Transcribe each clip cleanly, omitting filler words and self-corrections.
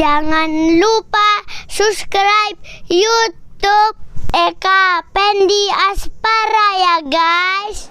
Jangan lupa subscribe YouTube Eka Pendi Aspara ya guys.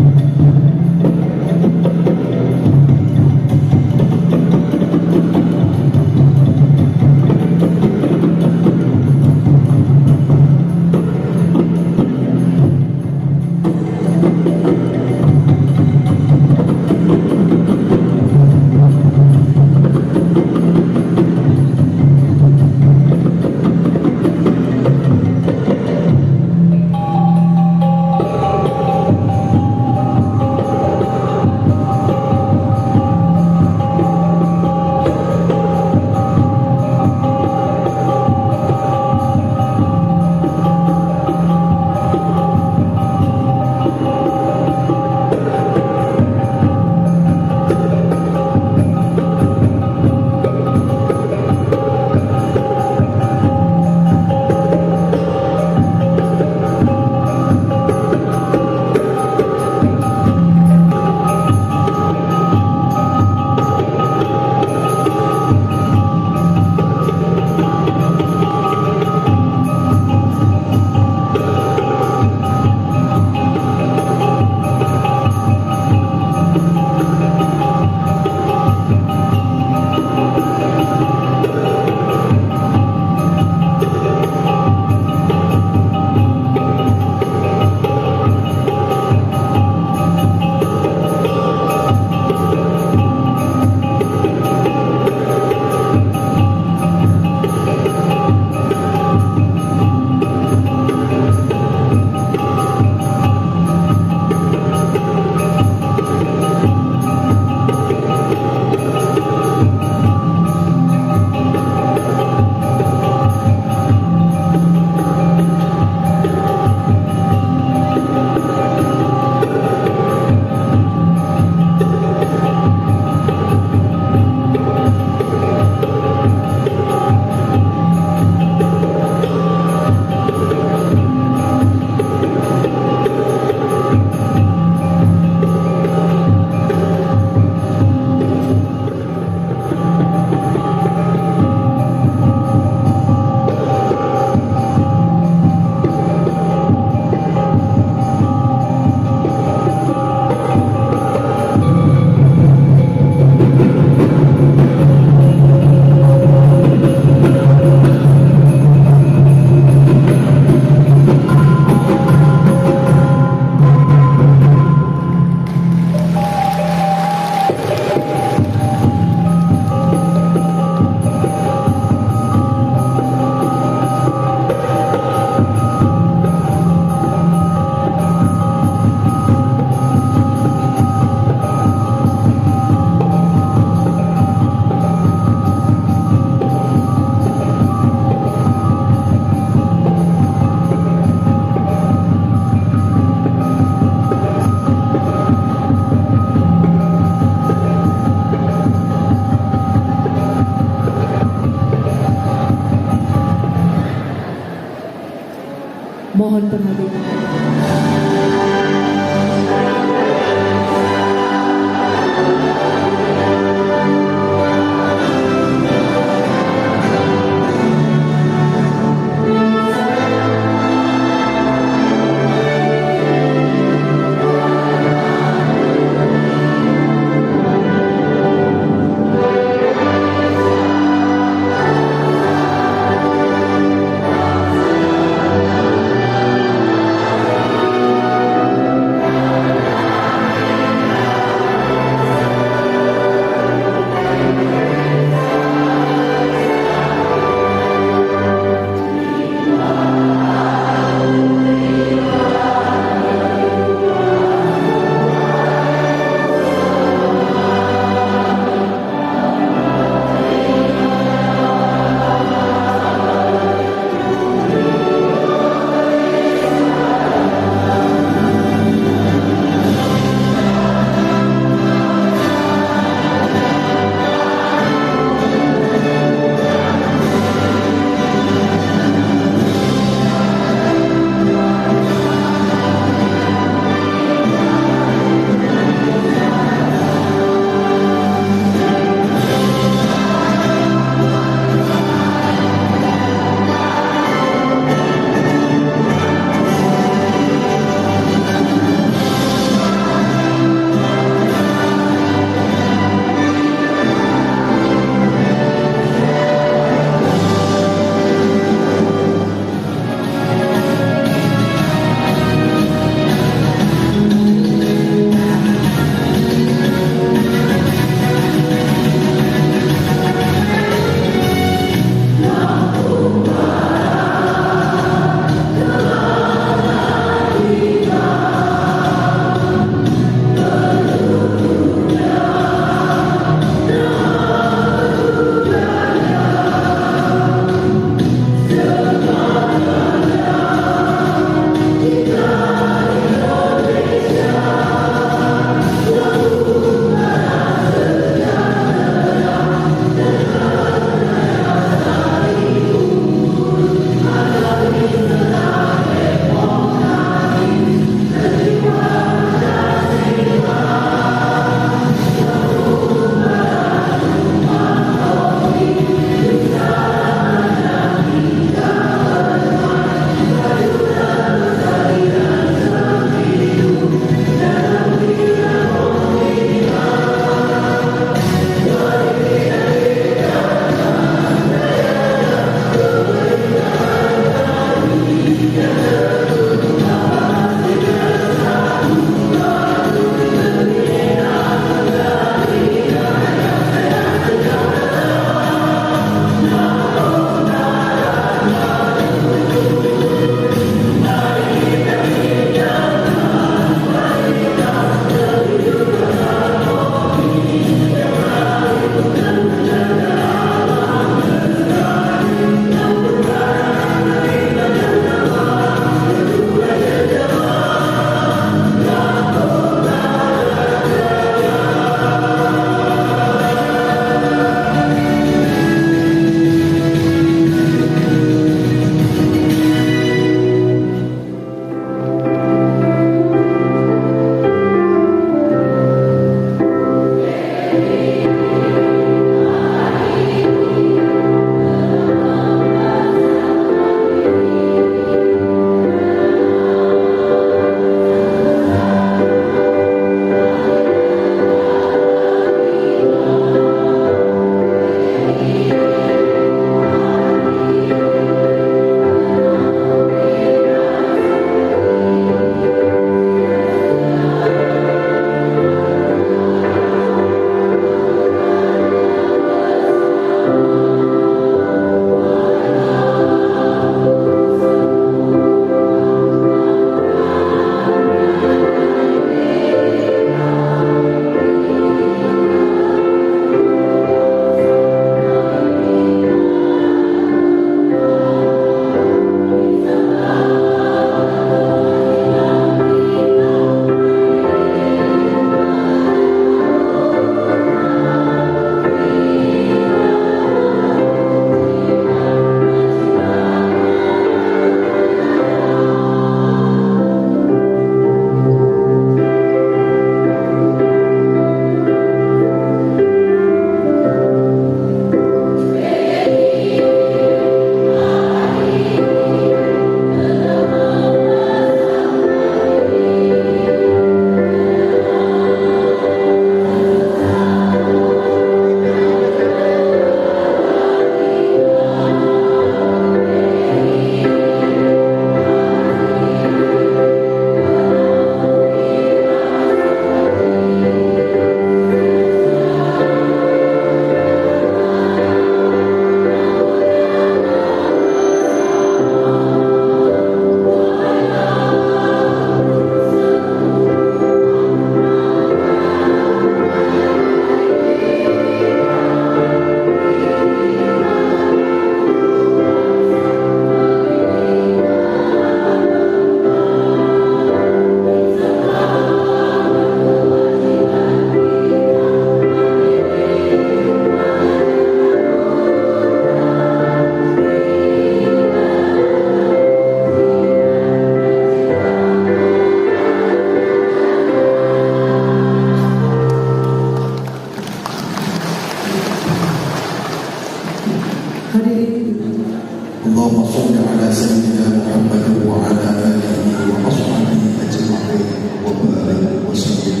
اللهم صل على سيدنا محمد وعلى آله وأصحابه أجمعين وبارك وسلم.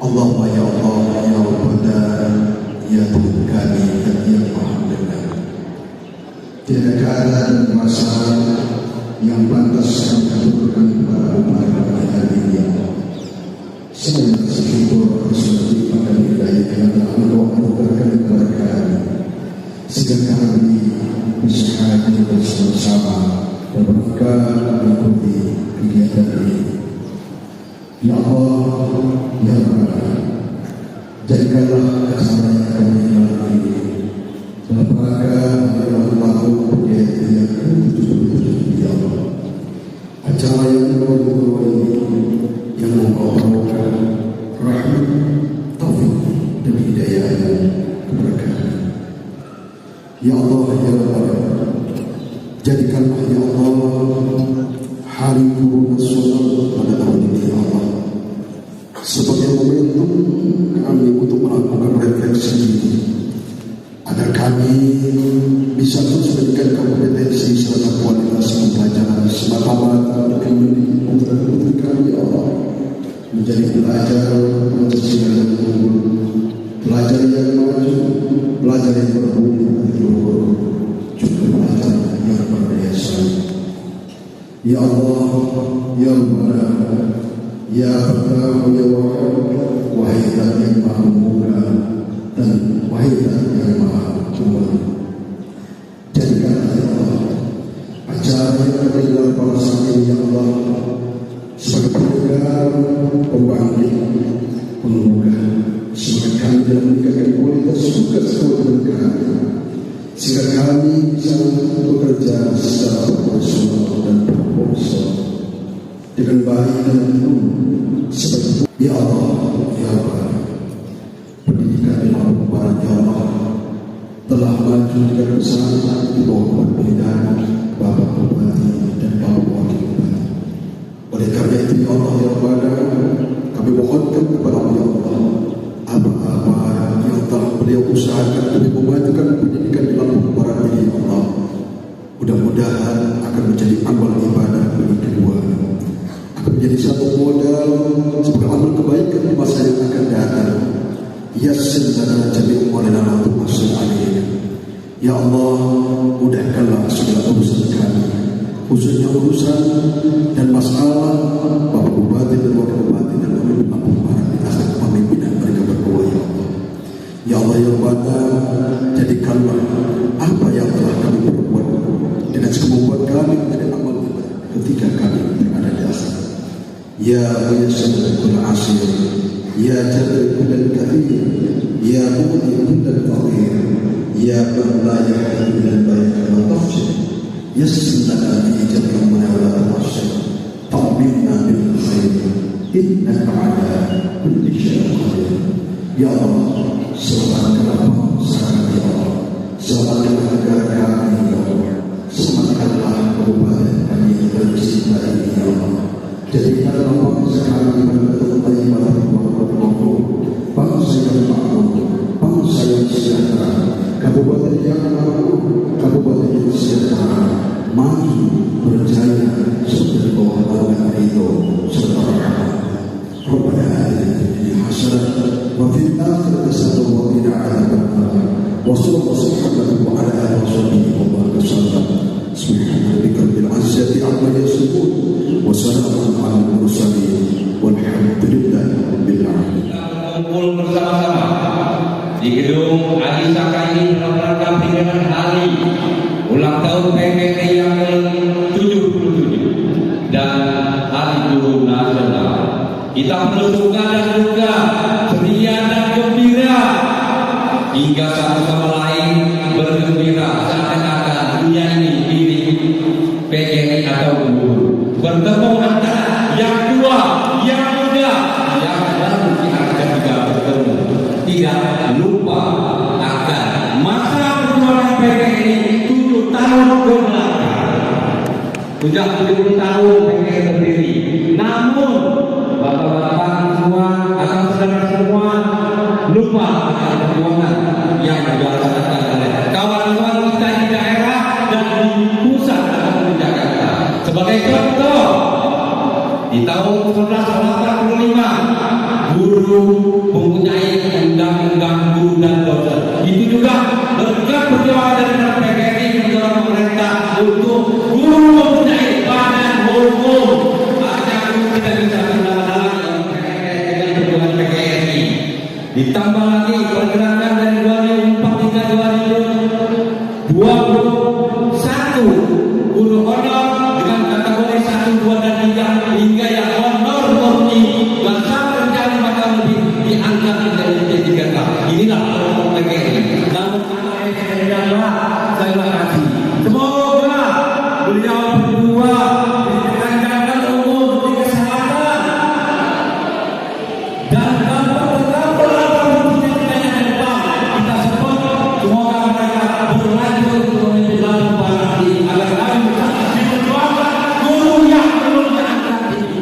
Allahumma ya Allah ya Rabbana ya Tuhan kami dan ya Maha Mendengar. Tiada keadaan dan masalah yang pantas kami aturkan kepada umat hari ini ya Allah. Saya bersyukur bersyukur pada hidayah yang telah Engkau anugerahkan kepada kami, sehingga kami bisa hadir bersama-sama dan mengikuti kegiatan ini. Ya Allah, ya Rabbana, jadikanlah acara yang kami lalui ini dalam rangka tahun kegiatan yang ke-77 ya Allah. Acara yang Engkau ini yang Engkau bawakan rahmat, taufik dan hidayah kepada kami. Ya Allah, ya Rabbana, jadikanlah ya Allah hari guru nasional pada tahun ini ya Allah sebagai momentum kami untuk melakukan refleksi agar kami bisa terus meningkatkan kompetensi serta kualitas pembelajaran semata-mata demi putra-putri kami ya Allah menjadi pelajar Pancasila yang unggul, pelajar yang maju, pelajar yang berbudi luhur, juga pelajar yang berdaya. Ya Allah, ya Rabbana, ya Rabbana, ya Wahab, wahai Zat yang Maha Mulia dan wahai Zat yang Maha Tua. Jadikanlah ya Allah acara yang akan digelar pada saat ini ya Allah sebagai program pembangkit, penggugah, sebagai kami dalam meningkatkan kualitas tugas kewajiban kami, sehingga kami bisa bekerja secara profesional dan proposal dengan baik dan penuh sebagai ya Allah, ya Allah. Pendidikan di Lampung Barat ya Allah telah maju dengan besar di bawah pembinaan Bapak Bupati dan Bapak Wakil Bupati. Oleh karena itu ya Allah, ya Rabbana, kami mohonkan kepada ya Allah apa-apa yang telah beliau usahakan untuk memajukan pendidikan di Lampung Barat ini ya Allah, mudah-mudahan akan menjadi amal ibadah bagi kedua, akan menjadi satu modal sebagai amal kebaikan di masa yang akan datang. Yassir lana jami'u amrina wa yassir alaina. Ya Allah, mudahkanlah segala urusan kami, khususnya urusan dan masalah Bapak Bupati dan Wakil Bupati dan Lampung Barat di atas kepemimpinan mereka berdua ya Allah. Ya Allah, ya Rabbana, jadikanlah apa yang telah kami perbuat dengan kemampuan kami menjadi amal ketika kami berada di akhirat. Ya Muyassir kull asir, ya Jabir kull kathir, ya Mu'ti kull faqir, ya man la yahdi bil bayt wa tafsir, yassir lana fi jami'ina wa la tafsir, tabbina bil khair, innaka ala kulli syai'in qadir. Ya Allah, selamatkanlah bangsa kami ya Allah, selamatkanlah negara kami ya Allah, selamatkanlah kabupaten kami dan cinta ini ya Allah. Jadikanlah bangsa kami betul-betul ibadah makhluk, bangsa yang makmur, bangsa yang sejahtera, kabupaten yang makmur, kabupaten yang sejahtera, maju berjaya serta di bawah naungan ridho serta rahmat. Rabbana atina fid dunya hasanah wa fil akhirati hasanah wa qina adzabannar. Wa sallallahu ala alihi wa sallam. Subhana rabbika rabbil izzati amma yasifun wa salamun alal mursalin walhamdulillahi rabbil alamin. Kumpul bersama-sama di gedung Adi Saka ini dalam rangka peringatan hari ulang tahun PKRI yang ke-77 dan Hari Guru Nasional. Kita bersuka dan duka, ceria dan gembira, hingga satu sama lain bergembira seakan-akan dunia ini milik PKRI atau guru. Bertemu antara yang tua, yang muda, yang baru kita juga bertemu. Tidak lupa akan masa perjuangan PKRI 7 tahun ke belakang. Sudah 70 tahun PKRI berdiri. Namun bapak-bapak semua atau saudara semua lupa akan perjuangan yang dilaksanakan oleh kawan-kawan kita di daerah dan guru mempunyai undang-undang guru dan dosen. Itu juga berkat perjuangan dari PGRI mendorong pemerintah untuk guru mempunyai badan hukum. Artinya guru tidak bisa mendapat dengan perjuangan PGRI. Ditambah lagi pergerakan dari 2004 hingga 2021 guru honor dengan kategori 1, 2, dan 3 hingga yang honor murni yang sampai menjadi bahkan lebih diangkat menjadi P3K. Inilah program PGRI. Namun saya kasih. Semoga beliau berdua dipanjangkan umur di kesehatan dan dapat tetap berlaku di depan. Kita sebut semoga mereka berlanjut untuk menjelang barang agar kami bisa diperjuangkan guru yang belum diangkat ini.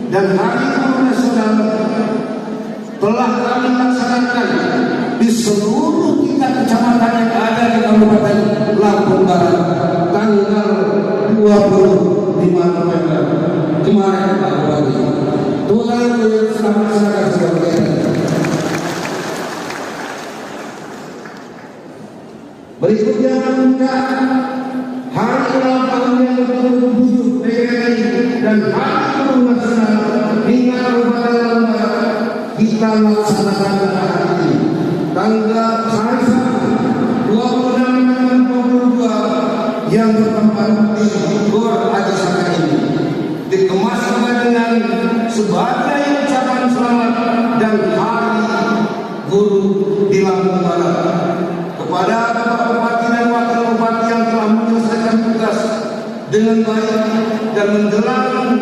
dan Hari Guru Nasional telah kami laksanakan di seluruh tingkat kecamatan yang ada di Kabupaten Lampung Barat tanggal 25 November kemarin pagi. Tuhan yang selamat laksanakan sebagai berikutnya Hari Ulang Tahun yang ke-77 PGRI dan Hari Guru Nasional hingga Kabupaten Lampung Barat kita laksanakan hari ini tanggal 26 November 2022 yang bertempat di Gor Haji Saka ini dikemas dengan sebagai ucapan selamat dengan baik dan menjelang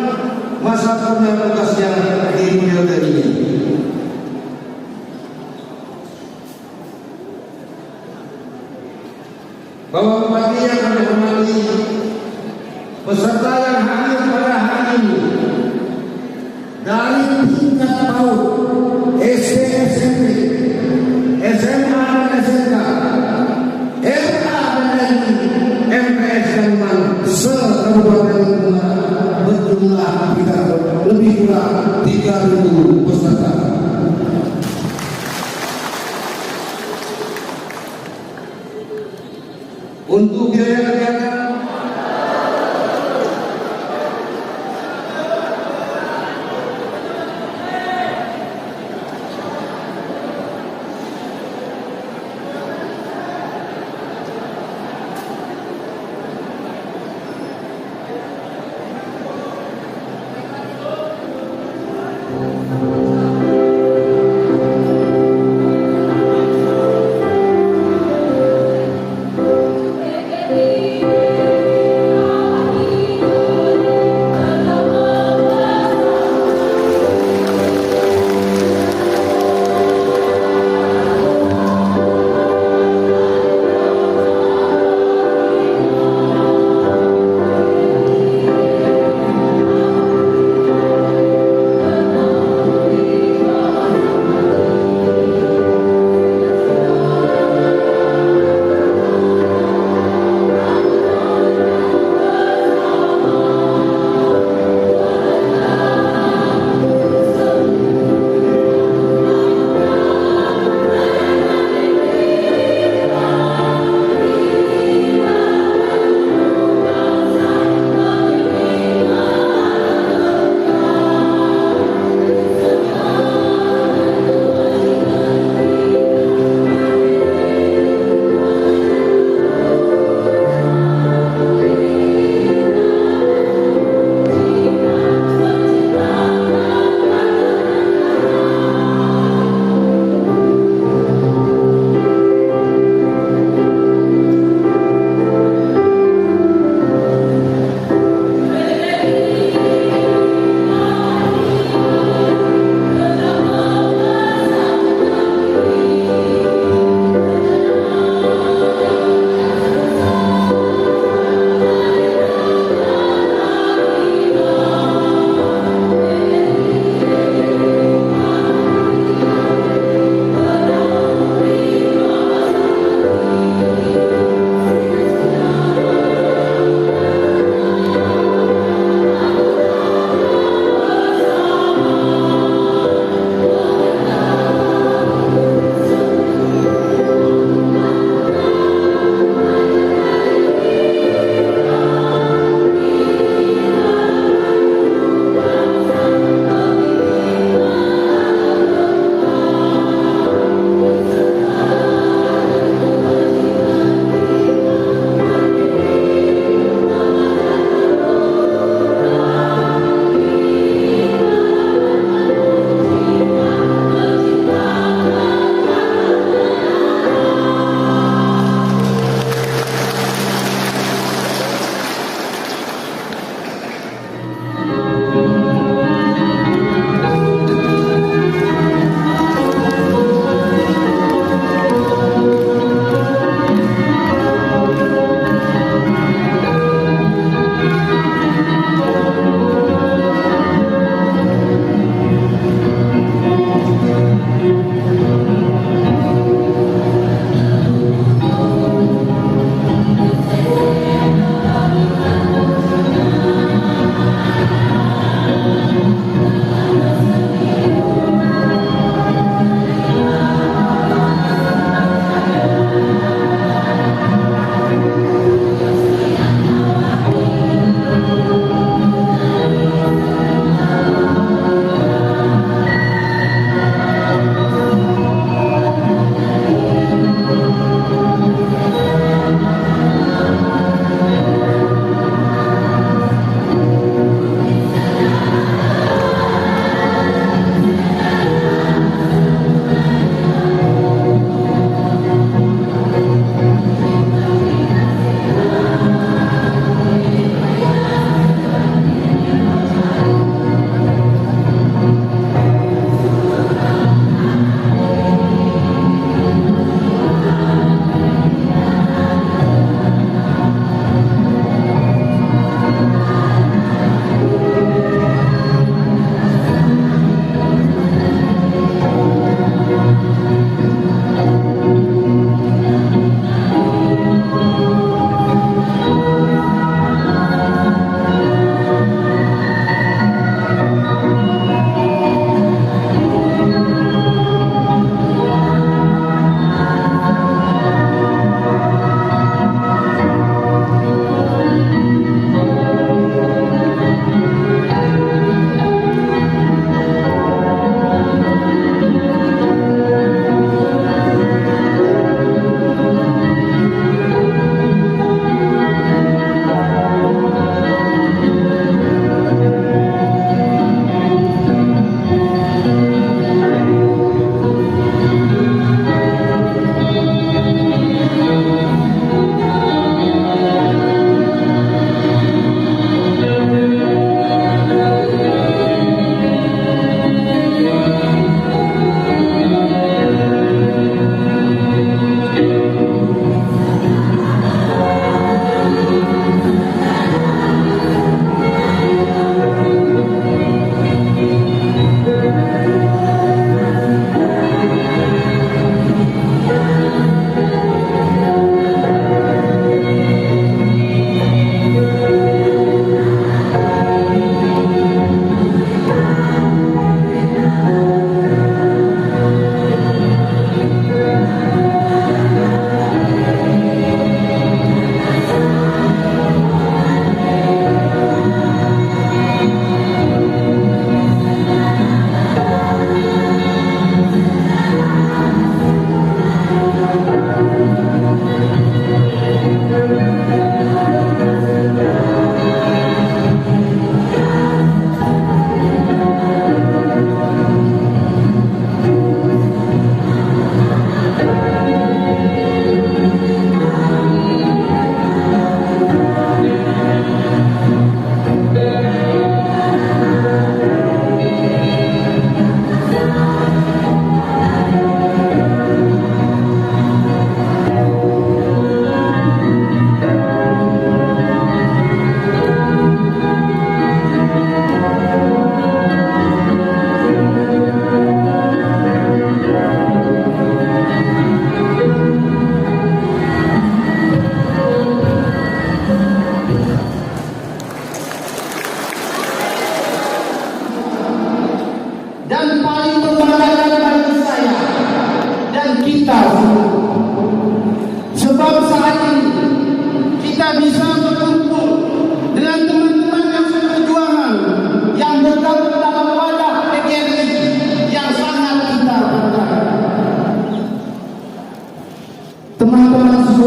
masa punya tugasnya di periode ini. Bapak Bupati yang kami hormati, peserta yang hadir pada hari ini dari tingkat PAUD, SD, SMP, SMA dan SMK, MA dan MPS dan MAN se-Kabupaten Bengkulu berjumlah lebih kurang 3.000 peserta. Untuk biaya kegiatan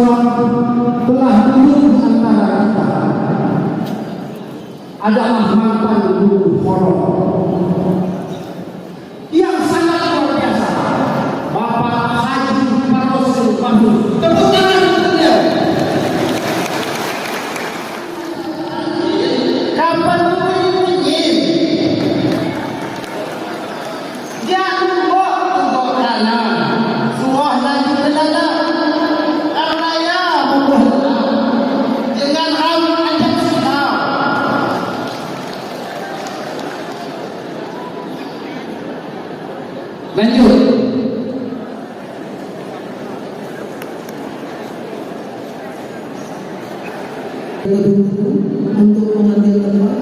seorang telah duduk di antara kita adalah mantan guru honor yang sangat luar biasa, Bapak Haji Parosil Bandung. Tepuk tangan untuk dia. Kapan bunyi? Dia tunggu kanan, suah lagi ke dalam. Araya membuat dengan hal ajak sikap. Lanjut. Untuk mengambil tempat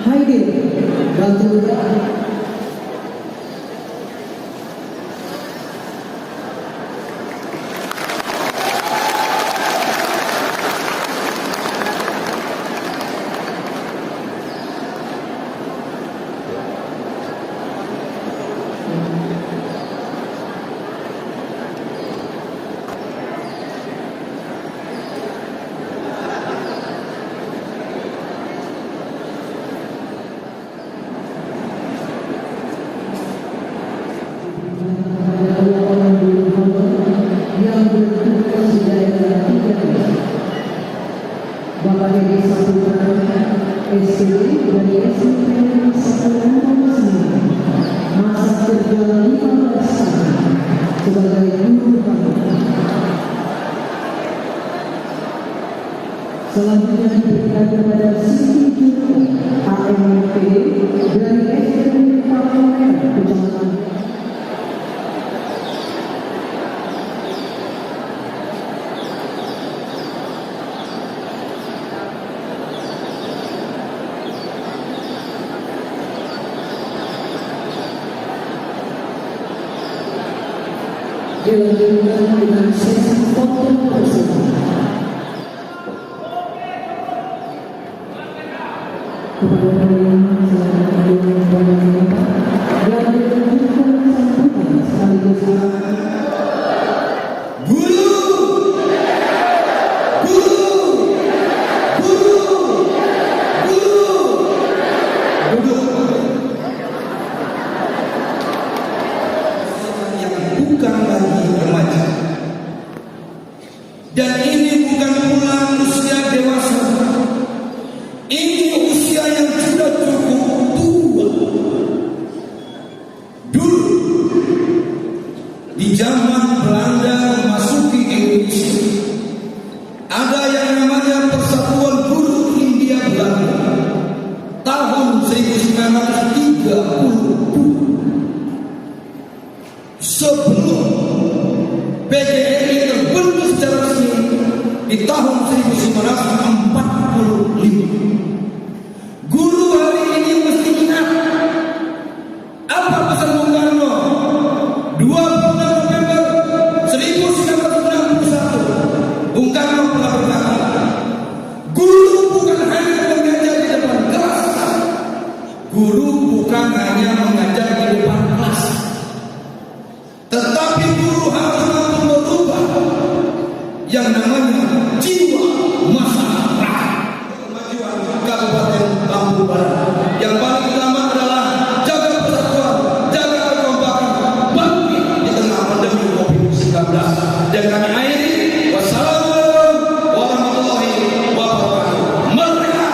hadir bantu yang bertugas di daerah 3 Bapak Dede Saputra SD dari SMP 1 masa kerja 15 tahun sebagai guru bangunan. Selanjutnya diberikan kepada Siti Juru AMP dari SD Pakumen Kecamatan dilanjutkan dengan sesi foto bersama. Kepada yang selamat dan dilanjutkan sambutan sekaligus bukan lagi remaja, dan ini bukan pula usia dewasa. Ini usia yang sudah cukup tua. Dulu di zaman Belanda memasuki Indonesia, ada yang namanya Persatuan Guru Hindia Belanda tahun 1930. Sebelum PGRI terbentuk secara resmi di tahun 1945. Guru hari ini mesti ingat apa pesan Bung Karno 26 November 1961. Bung Karno pernah berkata, guru bukan hanya mengajar di depan kelas, guru bukan hanya mengajar di depan kelas, tetapi guru harus mampu merubah yang namanya jiwa masyarakat. Kemajuan Kabupaten Lampung Barat yang paling utama adalah jaga persatuan, jaga kekompakan, bangkit di tengah pandemi COVID-19. Dan kami akhiri, wassalamualaikum warahmatullahi wabarakatuh. Merdeka!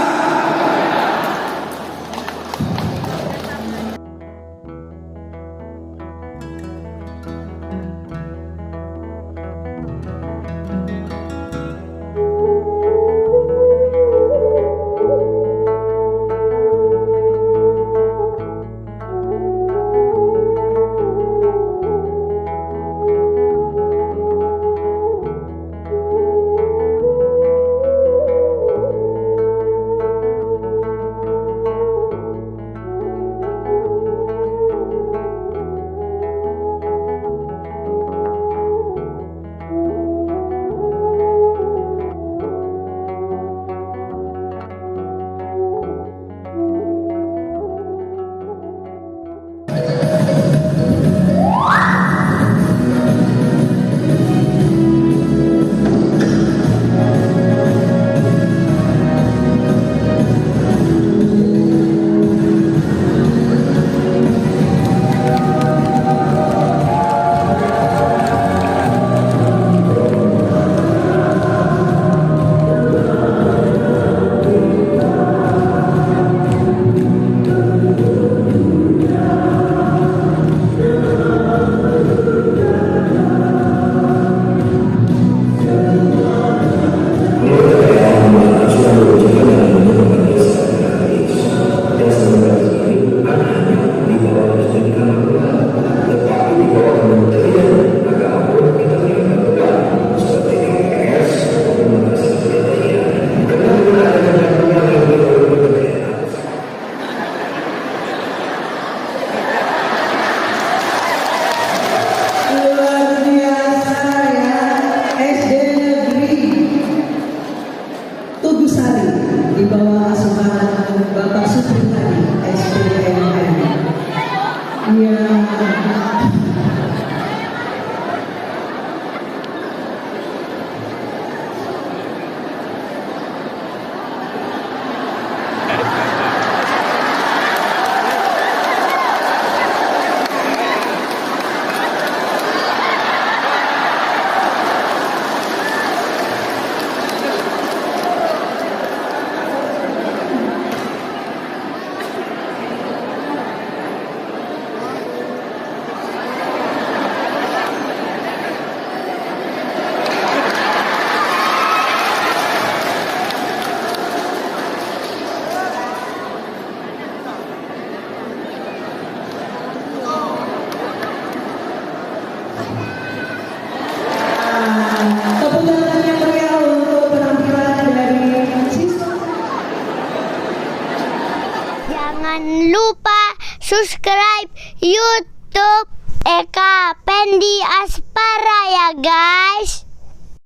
Jangan lupa subscribe YouTube Eka Pendi Aspara ya guys.